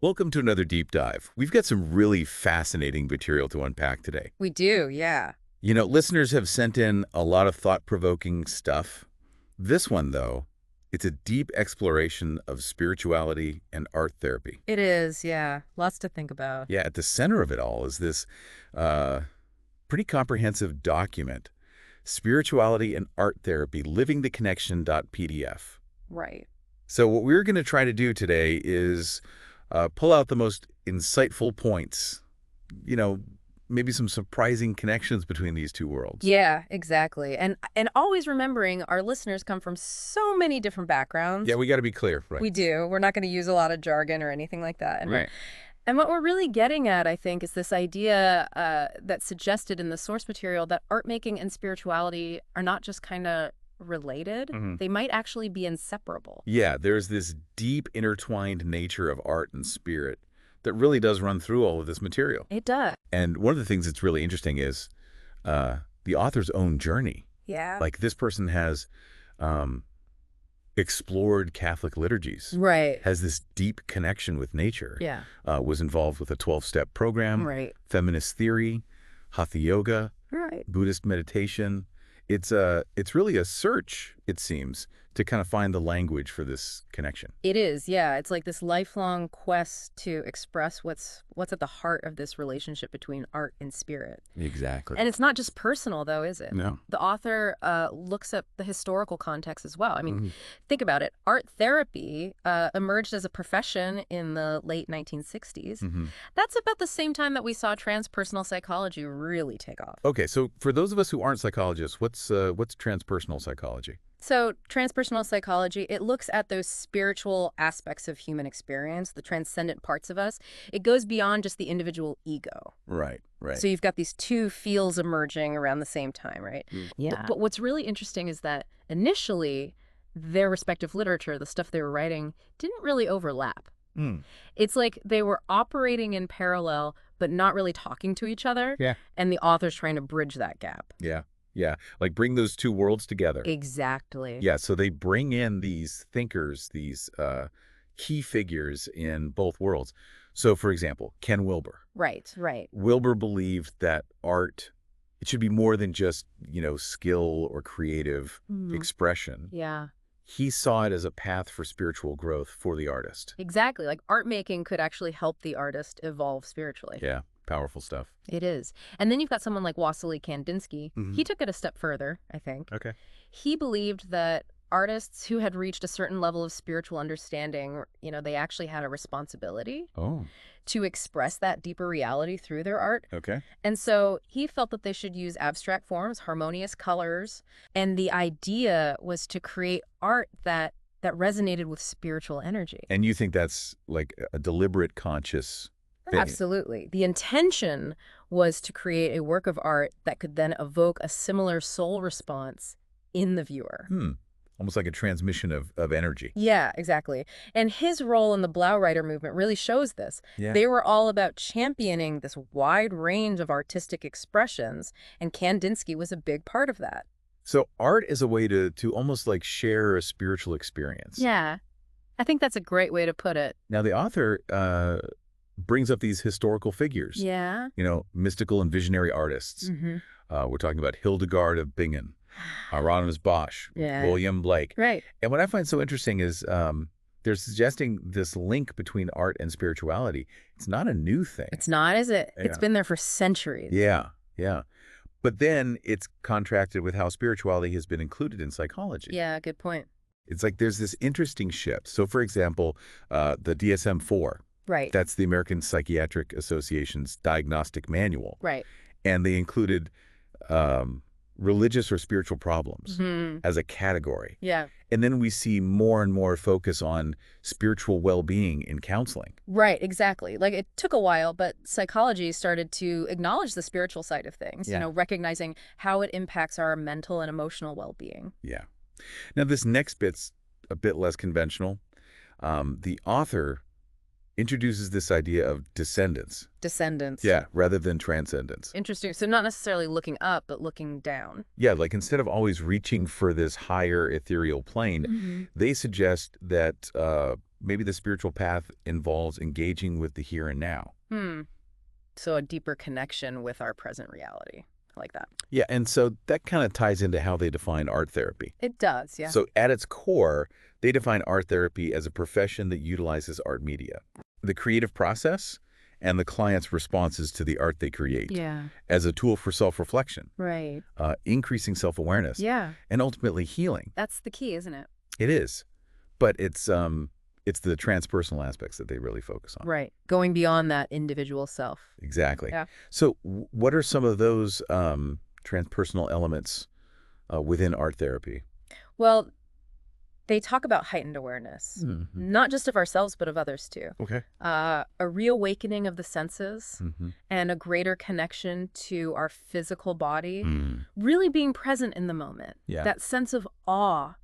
Welcome to another deep dive. We've got some really fascinating material to unpack today. We do, yeah. Listeners have sent in a lot of thought-provoking stuff. This one, though, it's a deep exploration of spirituality and art therapy. It is, yeah. Lots to think about. Yeah, at the center of it all is this uh, pretty comprehensive document, Spirituality and Art Therapy, Living the Connection.pdf. Right. So what we're going to try to do today is pull out the most insightful points, you know, maybe some surprising connections between these two worlds. Yeah, exactly. And always remembering our listeners come from so many different backgrounds. Yeah, we got to be clear, right? We do. We're not going to use a lot of jargon or anything like that. Right. And what we're really getting at, I think, is this idea that's suggested in the source material that art making and spirituality are not just kind of related. They might actually be inseparable. Yeah, there's this deep intertwined nature of art and spirit that really does run through all of this material. It does. And one of the things that's really interesting is the author's own journey. Yeah. Like this person has explored Catholic liturgies, Right. has this deep connection with nature, Yeah. was involved with a 12-step program, Right. feminist theory, hatha yoga, Right. Buddhist meditation. It's really a search, it seems, to kind of find the language for this connection. It is, yeah. It's like this lifelong quest to express what's at the heart of this relationship between art and spirit. Exactly. And it's not just personal, though, is it? No. The author looks at the historical context as well. I mean, think about it. Art therapy emerged as a profession in the late 1960s. That's about the same time that we saw transpersonal psychology really take off. Okay, so for those of us who aren't psychologists, what's transpersonal psychology? So transpersonal psychology, it looks at those spiritual aspects of human experience, the transcendent parts of us. It goes beyond just the individual ego. Right, right. So you've got these two fields emerging around the same time, right? Yeah. But what's really interesting is that initially, their respective literature, the stuff they were writing, didn't really overlap. It's like they were operating in parallel, but not really talking to each other. Yeah. And the author's trying to bridge that gap. Yeah, yeah. Like bring those two worlds together. Exactly. Yeah, so they bring in these thinkers, these key figures in both worlds. So, for example, Ken Wilber. Right, right. Wilber believed that art, it should be more than just, skill or creative expression. Yeah. He saw it as a path for spiritual growth for the artist. Exactly. Like art making could actually help the artist evolve spiritually. Yeah, powerful stuff. It is. And then you've got someone like Wassily Kandinsky. He took it a step further, I think. Okay. He believed that artists who had reached a certain level of spiritual understanding, they actually had a responsibility Oh, to express that deeper reality through their art. okay. And so he felt that they should use abstract forms, harmonious colors, and the idea was to create art that resonated with spiritual energy. And you think that's like a deliberate, conscious thing? Absolutely. The intention was to create a work of art that could then evoke a similar soul response in the viewer. Almost like a transmission of energy. Yeah, exactly. And his role in the Blaureiter movement really shows this. Yeah. They were all about championing this wide range of artistic expressions, and Kandinsky was a big part of that. So art is a way to almost like share a spiritual experience. Yeah, I think that's a great way to put it. Now, the author brings up these historical figures, Yeah. mystical and visionary artists. We're talking about Hildegard of Bingen, Hieronymus Bosch, Yeah. William Blake. Right. And what I find so interesting is they're suggesting this link between art and spirituality. It's not a new thing. It's not, is it? It's Yeah. been there for centuries. Yeah, yeah. But then it's contracted with how spirituality has been included in psychology. Yeah, good point. It's like there's this interesting shift. So, for example, the DSM-4, Right. that's the American Psychiatric Association's diagnostic manual. Right. And they included religious or spiritual problems Hmm. as a category. Yeah. And then we see more and more focus on spiritual well-being in counseling. Right, exactly. Like it took a while, but psychology started to acknowledge the spiritual side of things, Yeah. recognizing how it impacts our mental and emotional well-being. Yeah. Now, this next bit's a bit less conventional. The author introduces this idea of descendants. Descendants. Yeah, rather than transcendence. Interesting. So not necessarily looking up, but looking down. Yeah, like instead of always reaching for this higher ethereal plane, they suggest that maybe the spiritual path involves engaging with the here and now. So a deeper connection with our present reality. I like that. Yeah, and so that kind of ties into how they define art therapy. It does, yeah. So at its core, they define art therapy as a profession that utilizes art media, the creative process, and the client's responses to the art they create as a tool for self-reflection, Right. Increasing self-awareness, and ultimately healing. That's the key, isn't it? It is, but it's the transpersonal aspects that they really focus on. Right. Going beyond that individual self. Exactly. Yeah. So what are some of those transpersonal elements within art therapy? Well, they talk about heightened awareness, not just of ourselves, but of others too. Okay. A reawakening of the senses and a greater connection to our physical body, really being present in the moment. Yeah. That sense of awe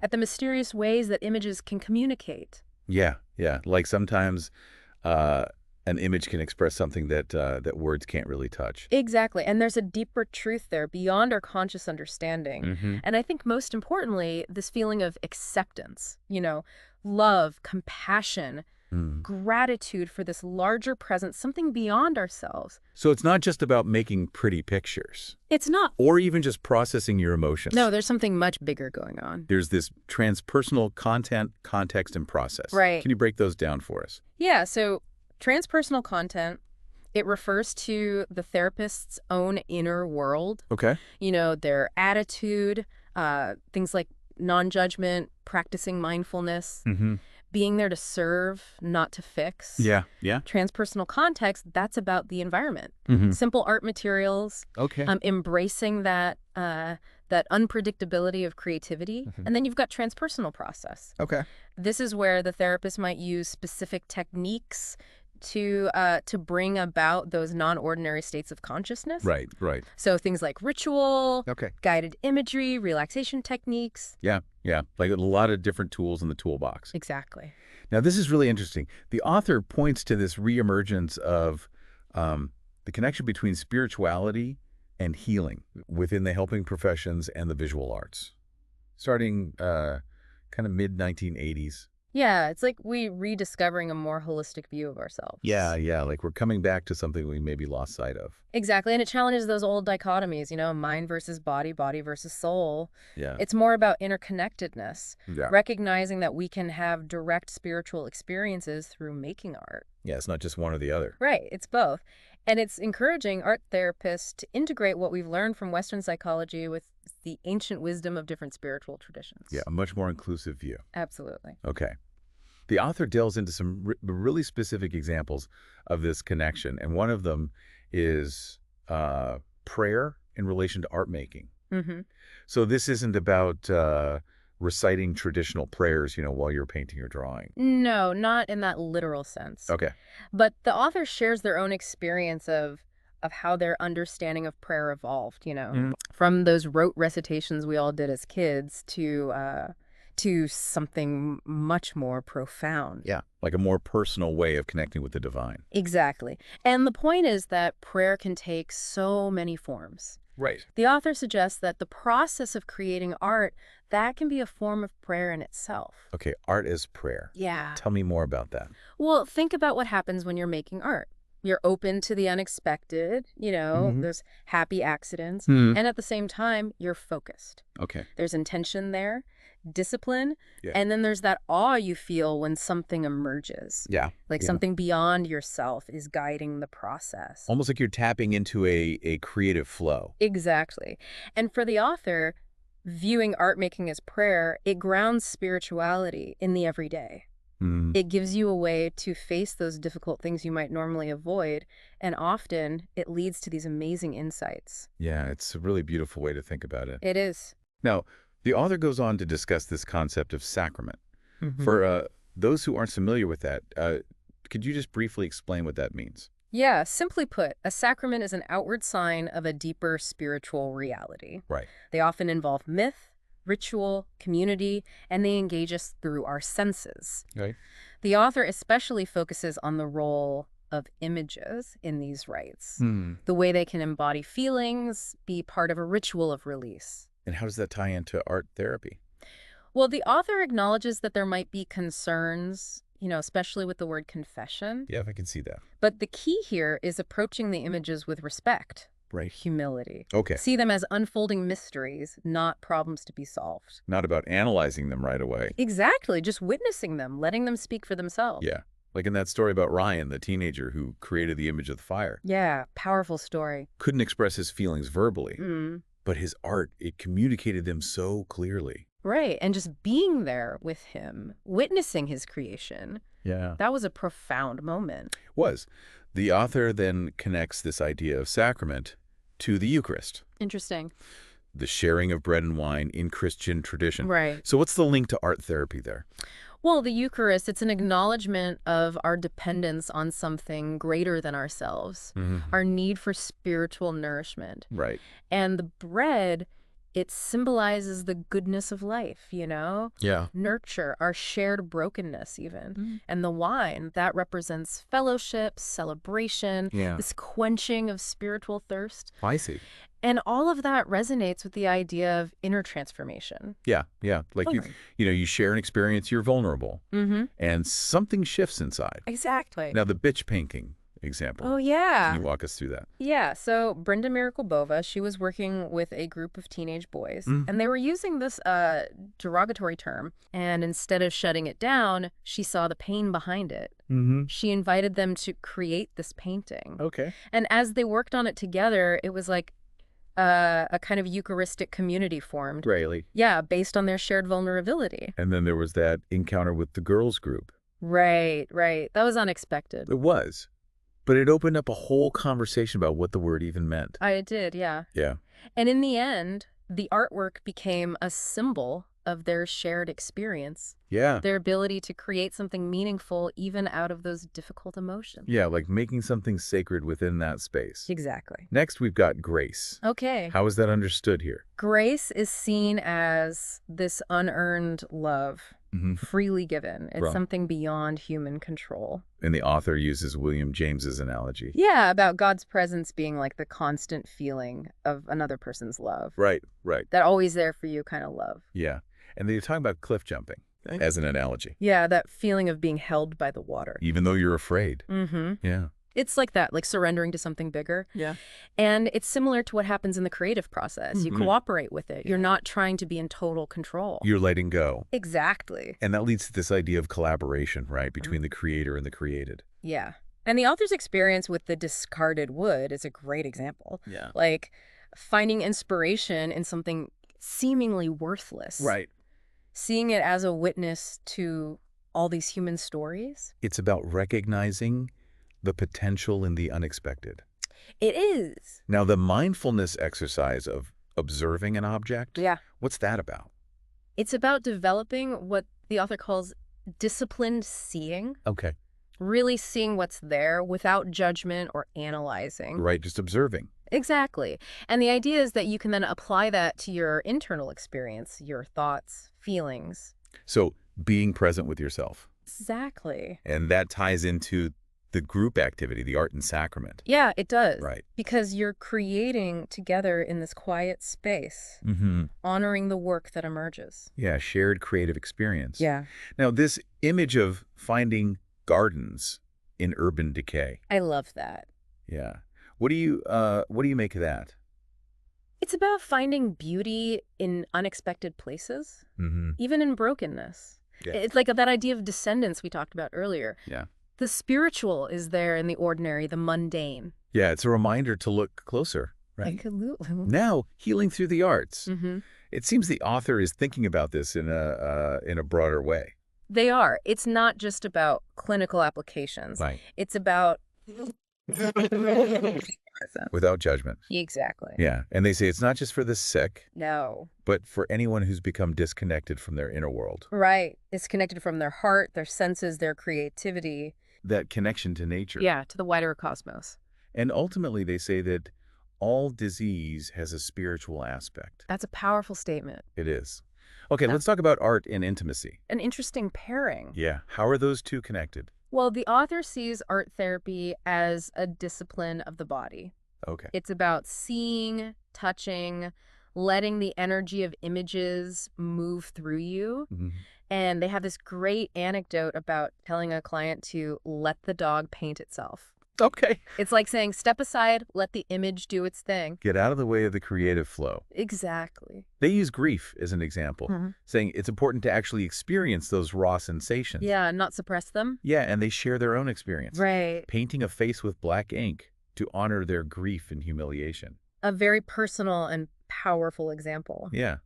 at the mysterious ways that images can communicate. Yeah, yeah. Like sometimes an image can express something that words can't really touch. Exactly. And there's a deeper truth there beyond our conscious understanding. And I think most importantly, this feeling of acceptance, love, compassion, gratitude for this larger presence, something beyond ourselves. So it's not just about making pretty pictures. It's not. Or even just processing your emotions. No, there's something much bigger going on. There's this transpersonal content, context, and process. Right. Can you break those down for us? Yeah, so transpersonal content, it refers to the therapist's own inner world. Okay. Their attitude, things like non-judgment, practicing mindfulness, being there to serve, not to fix. Yeah. Transpersonal context, that's about the environment. Simple art materials. Okay. Embracing that unpredictability of creativity. And then you've got transpersonal process. Okay. This is where the therapist might use specific techniques to bring about those non-ordinary states of consciousness. Right. So things like ritual, Okay. guided imagery, relaxation techniques. Yeah. Like a lot of different tools in the toolbox. Exactly. Now, this is really interesting. The author points to this reemergence of the connection between spirituality and healing within the helping professions and the visual arts, starting kind of mid-1980s. Yeah, it's like we rediscovering a more holistic view of ourselves. Yeah, like we're coming back to something we maybe lost sight of. Exactly, and it challenges those old dichotomies, mind versus body, body versus soul. Yeah. It's more about interconnectedness, Yeah. recognizing that we can have direct spiritual experiences through making art. Yeah, it's not just one or the other. Right, it's both. And it's encouraging art therapists to integrate what we've learned from Western psychology with the ancient wisdom of different spiritual traditions. Yeah, a much more inclusive view. Absolutely. Okay. The author delves into some really specific examples of this connection, and one of them is prayer in relation to art making. So this isn't about reciting traditional prayers, while you're painting or drawing. No, not in that literal sense. Okay. But the author shares their own experience of how their understanding of prayer evolved, from those rote recitations we all did as kids to something much more profound. Yeah, like a more personal way of connecting with the divine. Exactly. And the point is that prayer can take so many forms. Right. The author suggests that the process of creating art, that can be a form of prayer in itself. Okay, art is prayer. Yeah. Tell me more about that. Well, think about what happens when you're making art. You're open to the unexpected, there's happy accidents, and at the same time, you're focused. Okay. There's intention there, discipline, Yeah. and then there's that awe you feel when something emerges. Yeah. Like something beyond yourself is guiding the process. Almost like you're tapping into a creative flow. Exactly. And for the author, viewing art making as prayer, it grounds spirituality in the everyday. It gives you a way to face those difficult things you might normally avoid, and often it leads to these amazing insights. Yeah, it's a really beautiful way to think about it. It is. Now, the author goes on to discuss this concept of sacrament. For those who aren't familiar with that, could you just briefly explain what that means? Yeah, simply put, a sacrament is an outward sign of a deeper spiritual reality. Right. They often involve myth, ritual, community, and they engage us through our senses. Right. The author especially focuses on the role of images in these rites, the way they can embody feelings, be part of a ritual of release. And how does that tie into art therapy? Well, the author acknowledges that there might be concerns, especially with the word confession. Yeah, I can see that. But the key here is approaching the images with respect. Right. Humility. Okay. See them as unfolding mysteries, not problems to be solved. Not about analyzing them right away. Exactly. Just witnessing them, letting them speak for themselves. Yeah. Like in that story about Ryan, the teenager who created the image of the fire. Yeah, powerful story. Couldn't express his feelings verbally, but his art, it communicated them so clearly. Right. And just being there with him, witnessing his creation. Yeah. That was a profound moment. Was. The author then connects this idea of sacrament to the Eucharist. Interesting. The sharing of bread and wine in Christian tradition. Right. So what's the link to art therapy there? Well, the Eucharist, it's an acknowledgement of our dependence on something greater than ourselves, our need for spiritual nourishment. Right. And the bread, it symbolizes the goodness of life, Yeah. Nurture, our shared brokenness even. And the wine, that represents fellowship, celebration, this quenching of spiritual thirst. I see. And all of that resonates with the idea of inner transformation. Yeah. Like you share an experience, you're vulnerable, and something shifts inside. Exactly. Now the bitch painting example. Oh, yeah. Can you walk us through that? Yeah, so Brenda Miracle-Bova, she was working with a group of teenage boys, and they were using this derogatory term, and instead of shutting it down, she saw the pain behind it. She invited them to create this painting. Okay. And as they worked on it together, it was like a kind of Eucharistic community formed. Really? Yeah, based on their shared vulnerability. And then there was that encounter with the girls group. Right. That was unexpected. It was. But it opened up a whole conversation about what the word even meant. I did, yeah. Yeah. And in the end, the artwork became a symbol of their shared experience. Yeah. Their ability to create something meaningful even out of those difficult emotions. Yeah, like making something sacred within that space. Exactly. Next, we've got grace. Okay. How is that understood here? Grace is seen as this unearned love, freely given. It's something beyond human control. And the author uses William James's analogy. Yeah, about God's presence being like the constant feeling of another person's love. Right. That always there for you kind of love. Yeah. And they're talking about cliff jumping as an analogy. Yeah, that feeling of being held by the water. Even though you're afraid. Yeah. It's like that, like surrendering to something bigger. Yeah. And it's similar to what happens in the creative process. You cooperate with it. You're not trying to be in total control. You're letting go. Exactly. And that leads to this idea of collaboration, right, between the creator and the created. Yeah. And the author's experience with the discarded wood is a great example. Yeah. Like finding inspiration in something seemingly worthless. Right. Seeing it as a witness to all these human stories. It's about recognizing the potential in the unexpected. It is. Now, the mindfulness exercise of observing an object, what's that about? It's about developing what the author calls disciplined seeing. Okay. Really seeing what's there without judgment or analyzing. Right, just observing. Exactly. And the idea is that you can then apply that to your internal experience, your thoughts, feelings. So being present with yourself. Exactly. And that ties into the group activity, the art and sacrament. Yeah, it does. Right. Because you're creating together in this quiet space, honoring the work that emerges. Yeah, shared creative experience. Yeah. Now, this image of finding gardens in urban decay. I love that. Yeah. What do you make of that? It's about finding beauty in unexpected places, even in brokenness. Yeah. It's like that idea of descendants we talked about earlier. Yeah. The spiritual is there in the ordinary, the mundane. Yeah, it's a reminder to look closer, right? Absolutely. Now, healing through the arts. It seems the author is thinking about this in a broader way. They are. It's not just about clinical applications. Right. It's about... Without judgment. Exactly. Yeah. And they say it's not just for the sick. No. But for anyone who's become disconnected from their inner world. Right. Disconnected from their heart, their senses, their creativity. That connection to nature. Yeah, to the wider cosmos. And ultimately, they say that all disease has a spiritual aspect. That's a powerful statement. It is. Okay, let's talk about art and intimacy. An interesting pairing. Yeah. How are those two connected? Well, the author sees art therapy as a discipline of the body. Okay. It's about seeing, touching, letting the energy of images move through you. Mm-hmm. And they have this great anecdote about telling a client to let the dog paint itself. Okay. It's like saying, step aside, let the image do its thing. Get out of the way of the creative flow. Exactly. They use grief as an example, saying it's important to actually experience those raw sensations. Yeah, not suppress them. Yeah, and they share their own experience. Right. Painting a face with black ink to honor their grief and humiliation. A very personal and powerful example. Yeah.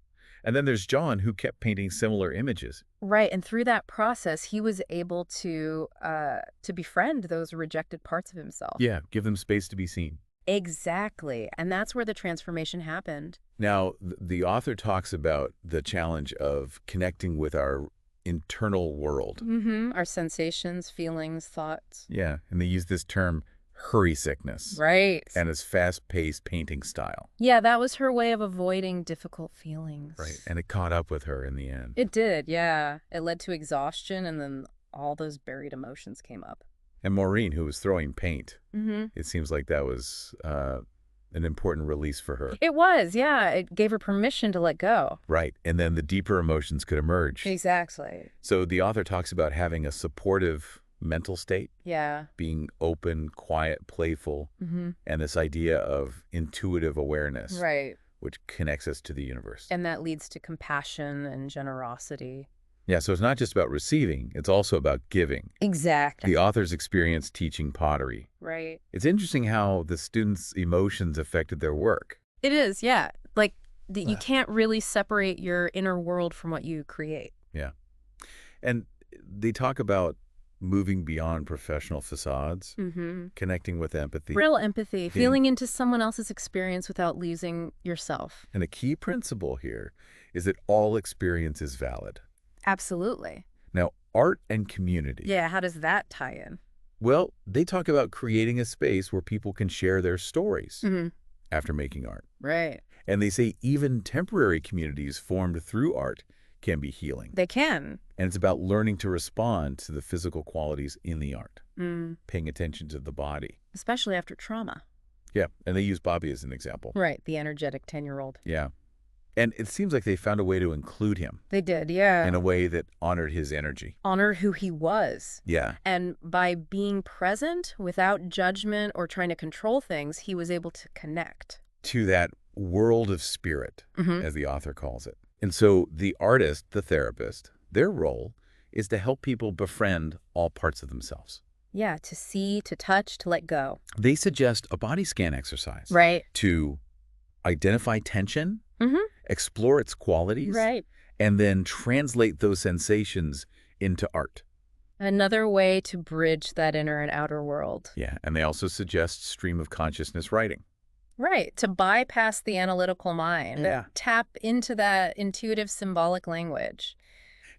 And then there's John, who kept painting similar images. Right, and through that process, he was able to befriend those rejected parts of himself. Yeah, give them space to be seen. Exactly, and that's where the transformation happened. Now, the author talks about the challenge of connecting with our internal world. Our sensations, feelings, thoughts. Yeah, and they use this term, hurry sickness. Right. And his fast-paced painting style. Yeah, that was her way of avoiding difficult feelings. Right, and it caught up with her in the end. It did, yeah. It led to exhaustion, and then all those buried emotions came up. And Maureen, who was throwing paint, it seems like that was an important release for her. It was, yeah. It gave her permission to let go. Right, and then the deeper emotions could emerge. Exactly. So the author talks about having a supportive mental state. Yeah. Being open, quiet, playful, and this idea of intuitive awareness. Right. Which connects us to the universe. And that leads to compassion and generosity. Yeah, so it's not just about receiving, it's also about giving. Exactly. The author's experience teaching pottery. Right. It's interesting how the students' emotions affected their work. It is, yeah. Like, you can't really separate your inner world from what you create. Yeah. And they talk about moving beyond professional facades, connecting with empathy. Real empathy, feeling into someone else's experience without losing yourself. And a key principle here is that all experience is valid. Absolutely. Now, art and community. Yeah, how does that tie in? Well, they talk about creating a space where people can share their stories after making art. Right. And they say even temporary communities formed through art can be healing. They can. And it's about learning to respond to the physical qualities in the art, paying attention to the body. Especially after trauma. Yeah, and they use Bobby as an example. Right, the energetic 10-year-old. Yeah. And it seems like they found a way to include him. They did, yeah. In a way that honored his energy. Honored who he was. Yeah. And by being present without judgment or trying to control things, he was able to connect. To that world of spirit, as the author calls it. And so the artist, the therapist, their role is to help people befriend all parts of themselves. Yeah, to see, to touch, to let go. They suggest a body scan exercise. Right. To identify tension, explore its qualities, right, and then translate those sensations into art. Another way to bridge that inner and outer world. Yeah, and they also suggest stream of consciousness writing. Right, to bypass the analytical mind. Yeah. Tap into that intuitive symbolic language.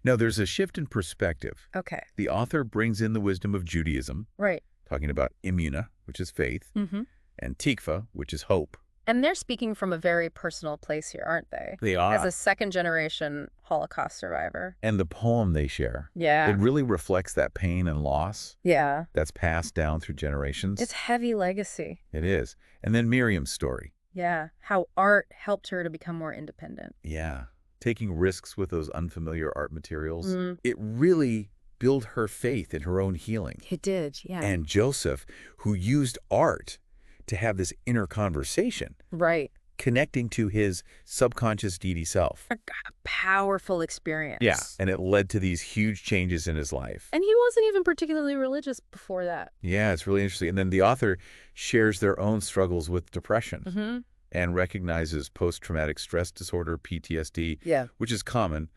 Now, there's a shift in perspective. Okay. The author brings in the wisdom of Judaism. Right. Talking about imuna, which is faith, and tikva, which is hope. And they're speaking from a very personal place here, aren't they? They are. As a second-generation Holocaust survivor. And the poem they share. Yeah. It really reflects that pain and loss. Yeah. That's passed down through generations. It's heavy legacy. It is. And then Miriam's story. Yeah. How art helped her to become more independent. Yeah. Taking risks with those unfamiliar art materials. It really built her faith in her own healing. It did, yeah. And Joseph, who used art to have this inner conversation. Right. Connecting to his subconscious deity self. A powerful experience. Yeah. And it led to these huge changes in his life. And he wasn't even particularly religious before that. Yeah, it's really interesting. And then the author shares their own struggles with depression and recognizes post-traumatic stress disorder, PTSD, which is common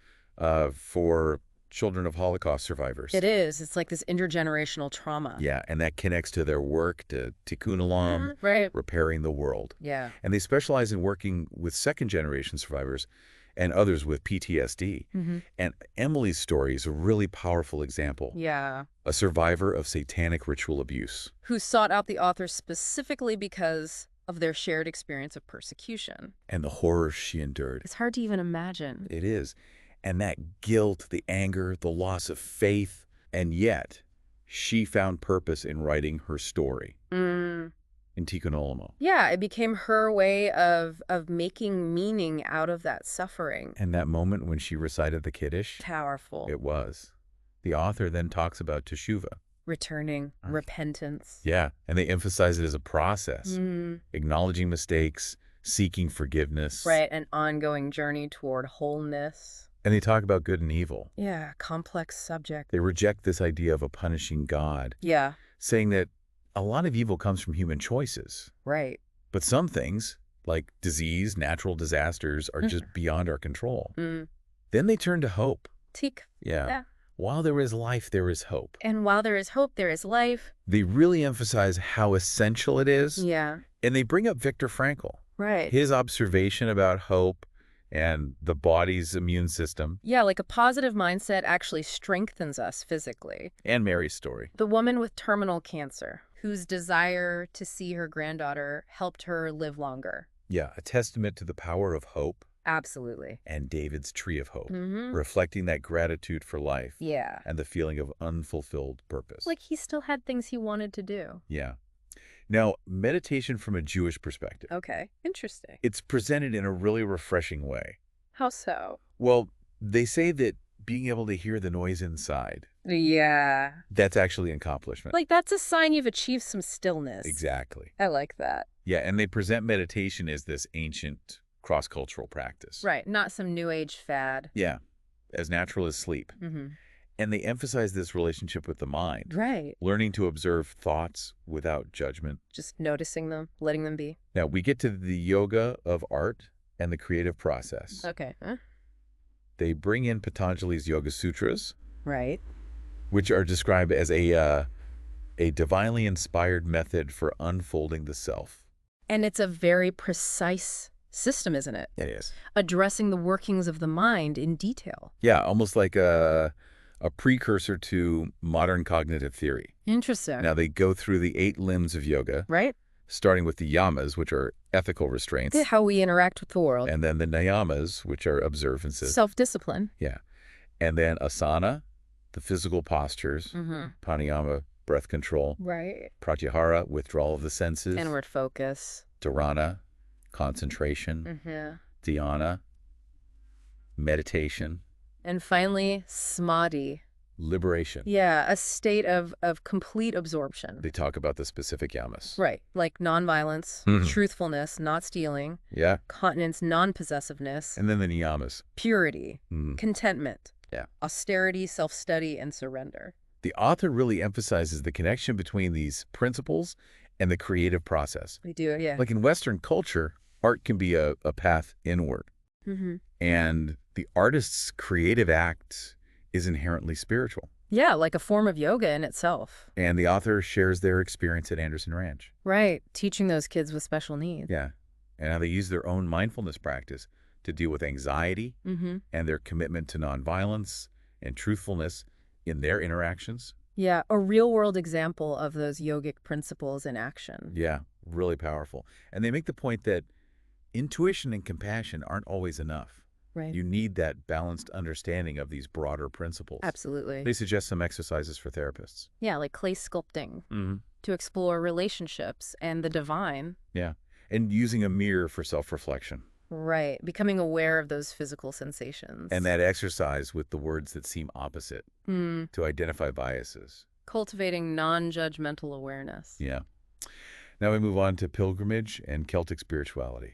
for children of Holocaust survivors. It is. It's like this intergenerational trauma. Yeah, and that connects to their work, to Tikkun Olam, right, repairing the world. Yeah. And they specialize in working with second-generation survivors and others with PTSD. And Emily's story is a really powerful example. Yeah. A survivor of satanic ritual abuse. Who sought out the author specifically because of their shared experience of persecution. And the horrors she endured. It's hard to even imagine. It is. And that guilt, the anger, the loss of faith, and yet she found purpose in writing her story in Tikkun Olam. Yeah, it became her way of making meaning out of that suffering. And that moment when she recited the Kiddush, Powerful. it was. The author then talks about teshuvah. Returning, repentance. Yeah, and they emphasize it as a process, acknowledging mistakes, seeking forgiveness. Right, an ongoing journey toward wholeness. And they talk about good and evil. Yeah, complex subject. They reject this idea of a punishing God. Yeah. Saying that a lot of evil comes from human choices. Right. But some things, like disease, natural disasters, are just beyond our control. Then they turn to hope. Yeah. While there is life, there is hope. And while there is hope, there is life. They really emphasize how essential it is. Yeah. And they bring up Viktor Frankl. Right. His observation about hope and the body's immune system. Yeah, like a positive mindset actually strengthens us physically. And Mary's story. The woman with terminal cancer, whose desire to see her granddaughter helped her live longer. Yeah, a testament to the power of hope. Absolutely. And David's tree of hope, reflecting that gratitude for life. Yeah. And the feeling of unfulfilled purpose. Like he still had things he wanted to do. Yeah. Now, meditation from a Jewish perspective. Okay, interesting. It's presented in a really refreshing way. How so? Well, they say that being able to hear the noise inside. Yeah. That's actually an accomplishment. Like that's a sign you've achieved some stillness. Exactly. I like that. Yeah, and they present meditation as this ancient cross-cultural practice. Right, not some new age fad. Yeah, as natural as sleep. And they emphasize this relationship with the mind. Right. Learning to observe thoughts without judgment. Just noticing them, letting them be. Now, we get to the yoga of art and the creative process. Okay. They bring in Patanjali's Yoga Sutras. Right. Which are described as a divinely inspired method for unfolding the self. And it's a very precise system, isn't it? It is. Addressing the workings of the mind in detail. Yeah, almost like a precursor to modern cognitive theory. Interesting. Now, they go through the 8 limbs of yoga. Right. Starting with the yamas, which are ethical restraints. How we interact with the world. And then the niyamas, which are observances. Self-discipline. Yeah. And then asana, the physical postures. Pranayama, breath control. Right. Pratyahara, withdrawal of the senses. Inward focus. Dharana, concentration. Dhyana, meditation. And finally, samadhi. Liberation. Yeah, a state of complete absorption. They talk about the specific yamas. Right, like nonviolence, truthfulness, not stealing, Yeah. continence, non-possessiveness, And then the niyamas. purity, contentment, Yeah. austerity, self-study, and surrender. The author really emphasizes the connection between these principles and the creative process. We do, yeah. Like in Western culture, art can be a path inward. And the artist's creative act is inherently spiritual. Yeah, like a form of yoga in itself. And the author shares their experience at Anderson Ranch. Right, teaching those kids with special needs. Yeah. And how they use their own mindfulness practice to deal with anxiety and their commitment to nonviolence and truthfulness in their interactions. Yeah, a real-world example of those yogic principles in action. Yeah, really powerful. And they make the point that intuition and compassion aren't always enough. Right. You need that balanced understanding of these broader principles. Absolutely. They suggest some exercises for therapists. Yeah, like clay sculpting to explore relationships and the divine. Yeah, and using a mirror for self-reflection. Right, becoming aware of those physical sensations. And that exercise with the words that seem opposite to identify biases. Cultivating non-judgmental awareness. Yeah. Now we move on to pilgrimage and Celtic spirituality.